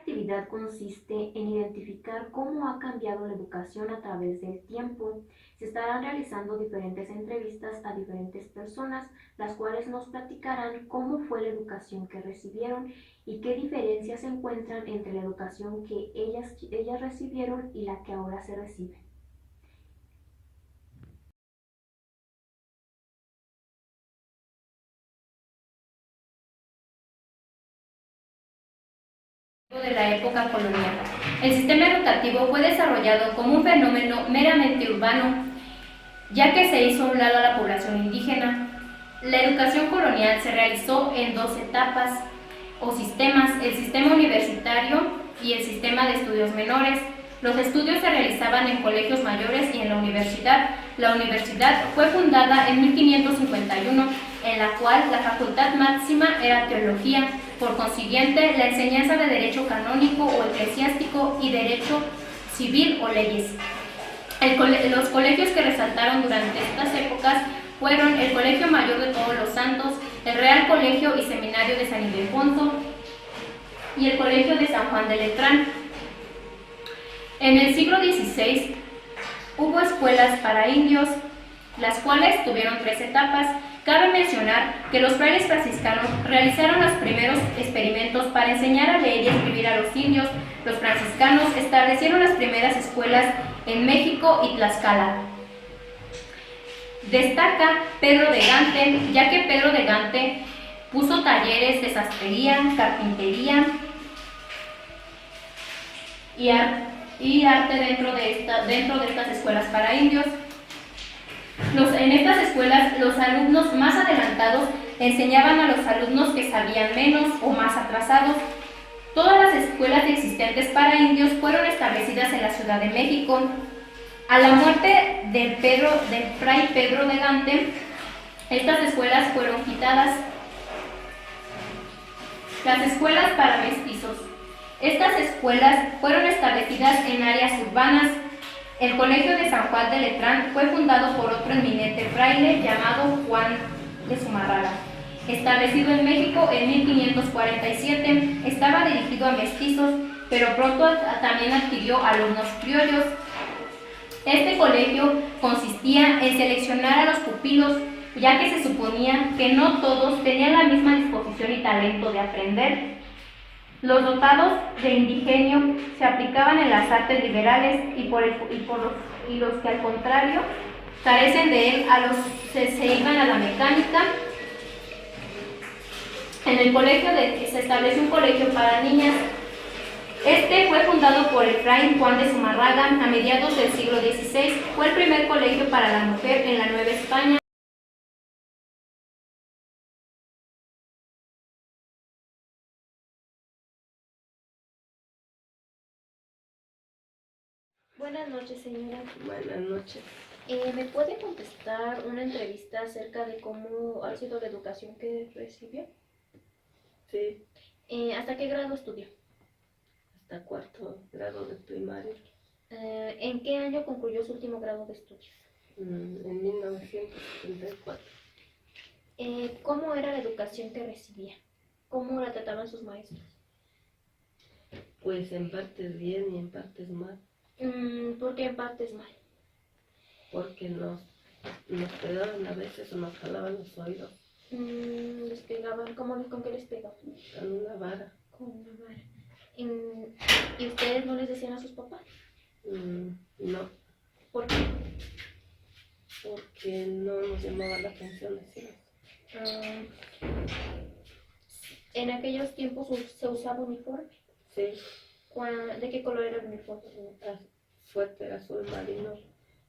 actividad consiste en identificar cómo ha cambiado la educación a través del tiempo. Se estarán realizando diferentes entrevistas a diferentes personas, las cuales nos platicarán cómo fue la educación que recibieron y qué diferencias se encuentran entre la educación que ellas recibieron y la que ahora se recibe. De la época colonial. El sistema educativo fue desarrollado como un fenómeno meramente urbano, ya que se hizo a un lado a la población indígena. La educación colonial se realizó en dos etapas o sistemas, el sistema universitario y el sistema de estudios menores. Los estudios se realizaban en colegios mayores y en la universidad. La universidad fue fundada en 1551, en la cual la facultad máxima era teología. Por consiguiente, la enseñanza de derecho canónico o eclesiástico y derecho civil o leyes. Los colegios que resaltaron durante estas épocas fueron el Colegio Mayor de Todos los Santos, el Real Colegio y Seminario de San Ildefonso y el Colegio de San Juan de Letrán. En el siglo XVI hubo escuelas para indios, las cuales tuvieron tres etapas. Cabe mencionar que los frailes franciscanos realizaron los primeros experimentos para enseñar a leer y escribir a los indios. Los franciscanos establecieron las primeras escuelas en México y Tlaxcala. Destaca Pedro de Gante, ya que Pedro de Gante puso talleres de sastrería, carpintería y arte dentro de estas escuelas para indios. En estas escuelas, los alumnos más adelantados enseñaban a los alumnos que sabían menos o más atrasados. Todas las escuelas existentes para indios fueron establecidas en la Ciudad de México. A la muerte del fray Pedro de Gante, estas escuelas fueron quitadas. Las escuelas para mestizos. Estas escuelas fueron establecidas en áreas urbanas. El Colegio de San Juan de Letrán fue fundado por otro eminente fraile llamado Juan de Zumarraga. Establecido en México en 1547, estaba dirigido a mestizos, pero pronto también adquirió alumnos criollos. Este colegio consistía en seleccionar a los pupilos, ya que se suponía que no todos tenían la misma disposición y talento de aprender. Los dotados de ingenio se aplicaban en las artes liberales y los que al contrario carecen de él se iban a la mecánica. En el colegio se estableció un colegio para niñas. Este fue fundado por el fray Juan de Zumarraga a mediados del siglo XVI. Fue el primer colegio para la mujer en la Nueva España. Buenas noches, señora. Buenas noches. ¿Me puede contestar una entrevista acerca de cómo ha sido la educación que recibió? Sí, ¿Hasta qué grado estudió? hasta cuarto grado de primaria. ¿En qué año concluyó su último grado de estudios? En 1974. ¿Cómo era la educación que recibía? ¿Cómo la trataban sus maestros? Pues en partes bien y en partes mal, ¿Por qué en partes mal? porque nos pegaban a veces o nos jalaban los oídos Les pegaban, ¿con qué les pegaban? con una vara. Con una vara. ¿Y ustedes no les decían a sus papás? No, ¿Por qué? porque no nos llamaba la atención decir eso. En aquellos tiempos se usaba uniforme. Sí, ¿De qué color era el uniforme? suéter azul marino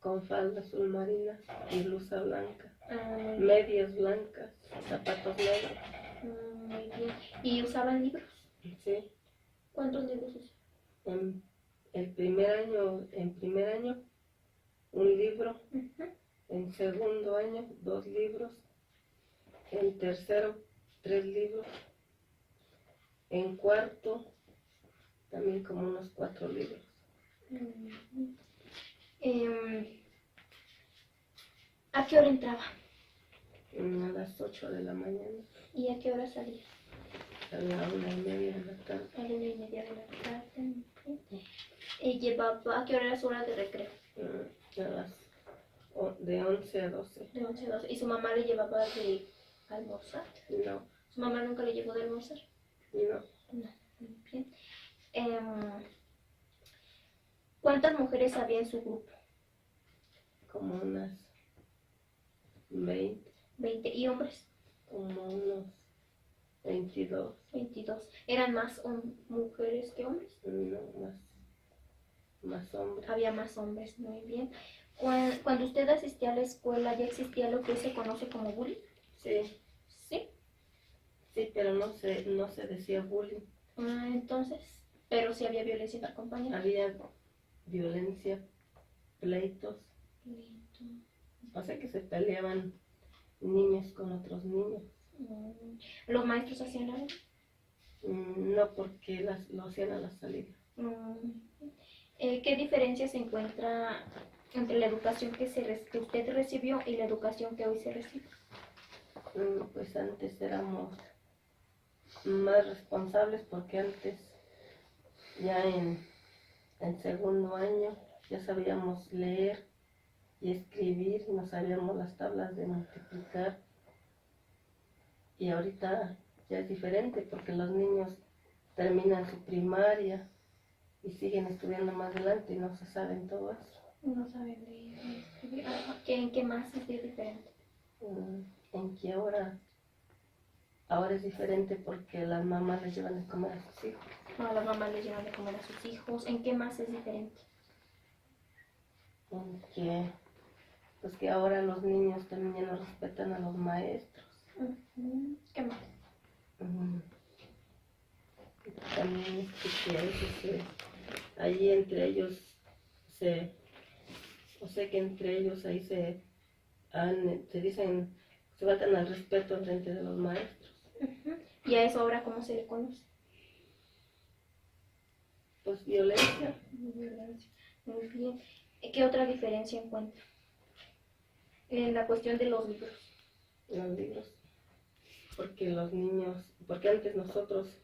con falda azul marina y blusa blanca, Muy medias blancas, zapatos negros. muy bien. ¿Y usaban libros? Sí. ¿Cuántos libros usaban? En primer año, un libro. En segundo año, 2 libros. En tercero, 3 libros. En cuarto, también como unos 4 libros. ¿A qué hora entraba? A las 8 de la mañana. ¿Y a qué hora salía? a la 1:30 de la tarde. A la 1:30 de la tarde. ¿Llevaba a qué hora era su hora de recreo? De 11 a 12. De 11 a 12. ¿Y su mamá le llevaba de almorzar? No, ¿Su mamá nunca le llevó de almorzar? no, No. Muy bien. ¿Cuántas mujeres había en su grupo? como unas 20, 20. ¿Y hombres? como unos 22. 22. ¿Eran más mujeres que hombres? No, más hombres. Había más hombres, muy bien. Cuando usted asistía a la escuela, ¿ya existía lo que hoy se conoce como bullying? Sí, Sí. sí, pero no se decía bullying. Entonces, pero sí había violencia entre compañeros. Había violencia, pleitos, o sea que se peleaban niños con otros niños. ¿Los maestros hacían algo? No, porque lo hacían a la salida. ¿Qué diferencia se encuentra entre la educación que usted recibió y la educación que hoy se recibe? Pues antes éramos más responsables porque antes, ya en segundo año, ya sabíamos leer y escribir, no sabíamos las tablas de multiplicar. Y ahorita ya es diferente porque los niños terminan su primaria y siguen estudiando más adelante y no se saben todo eso. No saben leer ni escribir. ¿En qué más es diferente? En que ahora es diferente porque las mamás les llevan de comer a sus hijos. No, las mamás les llevan de comer a sus hijos. ¿En qué más es diferente? En que, pues que ahora los niños también ya no respetan a los maestros. ¿Qué más? También que a veces ahí entre ellos o sea que entre ellos ahí se dicen, se faltan al respeto frente de los maestros. ¿Y a eso ahora cómo se le conoce? Pues violencia. Violencia. Muy bien. ¿Qué otra diferencia encuentra? En la cuestión de los libros. Los libros. Porque antes nosotros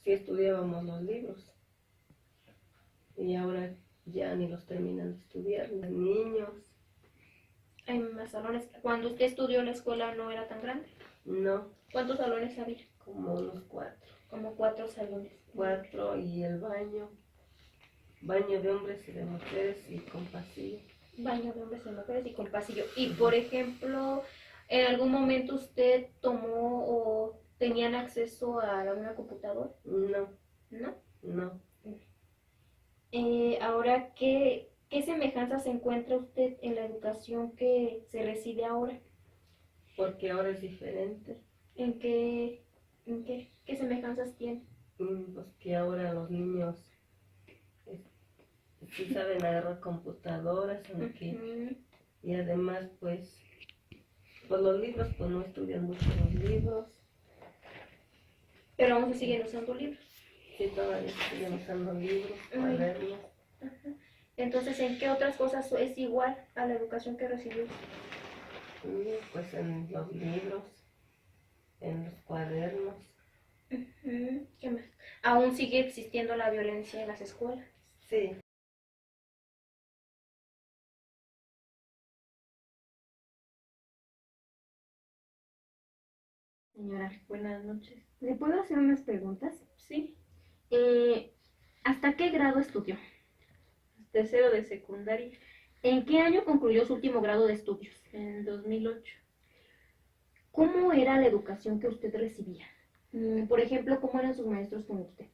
sí estudiábamos los libros. Y ahora ya ni los terminan de estudiar, los niños. Hay más salones. Cuando usted estudió en la escuela no era tan grande. No. ¿Cuántos salones había? Como unos 4. Como 4 salones. 4 y el baño. Baño de hombres y de mujeres y con pasillo. Baño de hombres y mujeres y con pasillo. Y por ejemplo, ¿en algún momento usted tomó o tenían acceso a una computadora? No. ¿No? No. Ahora, ¿qué semejanzas encuentra usted en la educación que se recibe ahora? Porque ahora es diferente. ¿En qué semejanzas tiene? Pues que ahora los niños sí saben agarrar computadoras, aunque, y además pues los libros, pues no estudian mucho los libros. Pero aún se siguen usando libros. Sí, todavía siguen usando libros, cuadernos. Entonces, ¿en qué otras cosas es igual a la educación que recibió? Pues en los libros, en los cuadernos. ¿Qué más? ¿Aún sigue existiendo la violencia en las escuelas? Sí. Señora, Buenas noches. ¿le puedo hacer unas preguntas? Sí. ¿Hasta qué grado estudió? Tercero de secundaria. ¿En qué año concluyó su último grado de estudios? En 2008. ¿Cómo era la educación que usted recibía? Por ejemplo, ¿cómo eran sus maestros con usted?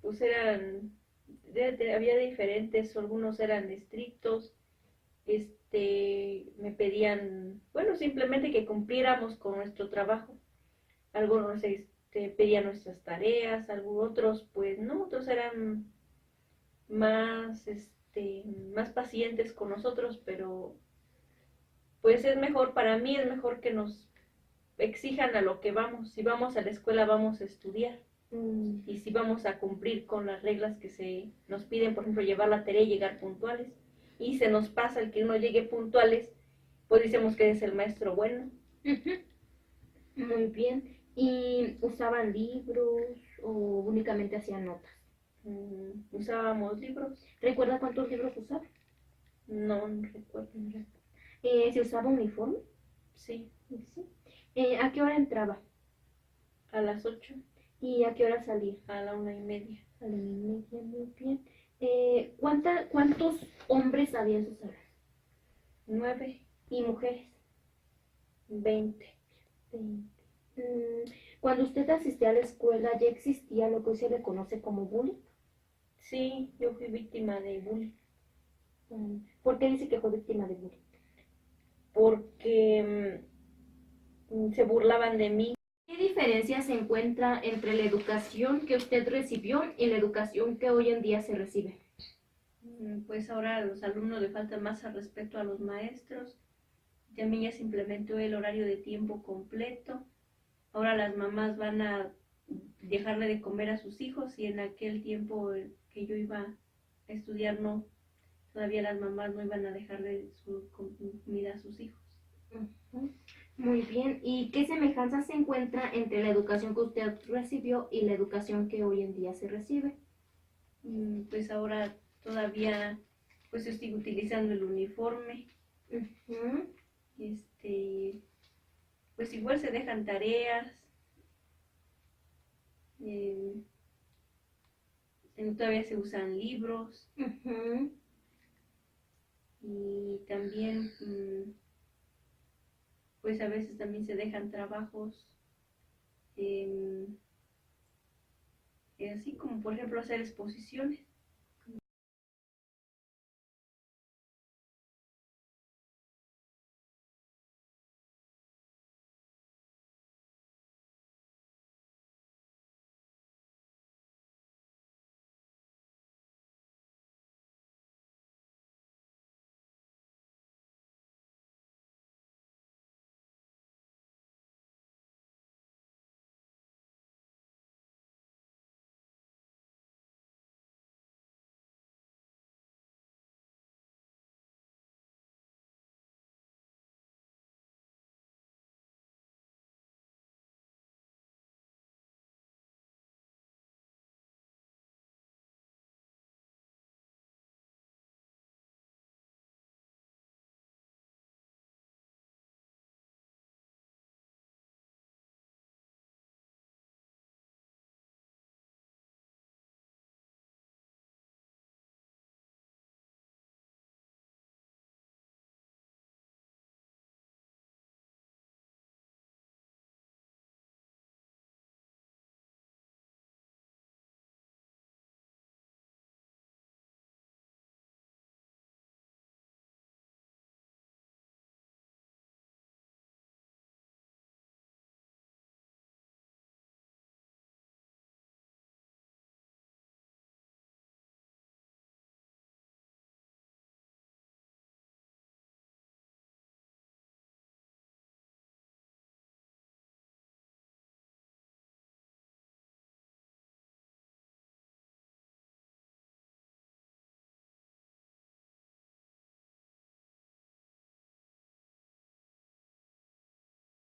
Pues había diferentes, algunos eran estrictos, me pedían, bueno, simplemente que cumpliéramos con nuestro trabajo. Algunos pedían nuestras tareas, algunos otros, pues no, otros eran más, más pacientes con nosotros, pero pues para mí es mejor que nos exijan a lo que vamos. Si vamos a la escuela vamos a estudiar. Y si vamos a cumplir con las reglas que se nos piden, por ejemplo, llevar la tarea y llegar puntuales, y se nos pasa el que uno llegue puntuales, pues decimos que es el maestro bueno. Muy bien. ¿Y usaban libros o únicamente hacían notas? Usábamos libros. ¿Recuerda cuántos libros usaban? No, no recuerdo. ¿Se usaba uniforme? Sí, Sí. ¿A qué hora entraba? a las 8, ¿Y a qué hora salía? a la 1:30. A la 1:30, muy bien. ¿Cuántos hombres había en su sala? 9, ¿Y mujeres? 20. 20. Cuando usted asistía a la escuela, ¿ya existía lo que hoy se le conoce como bullying? Sí, yo fui víctima de bullying. ¿Por qué dice que fue víctima de bullying? Porque se burlaban de mí. ¿Qué diferencia se encuentra entre la educación que usted recibió y la educación que hoy en día se recibe? Pues ahora a los alumnos le falta más al respeto a los maestros. También ya se implementó el horario de tiempo completo. Ahora las mamás van a dejarle de comer a sus hijos y en aquel tiempo que yo iba a estudiar no, todavía las mamás no iban a dejarle su comida a sus hijos. Muy bien. ¿Y qué semejanza se encuentra entre la educación que usted recibió y la educación que hoy en día se recibe? Pues ahora todavía pues estoy utilizando el uniforme. Pues igual se dejan tareas. Todavía se usan libros. Y también pues a veces también se dejan trabajos, así como por ejemplo hacer exposiciones.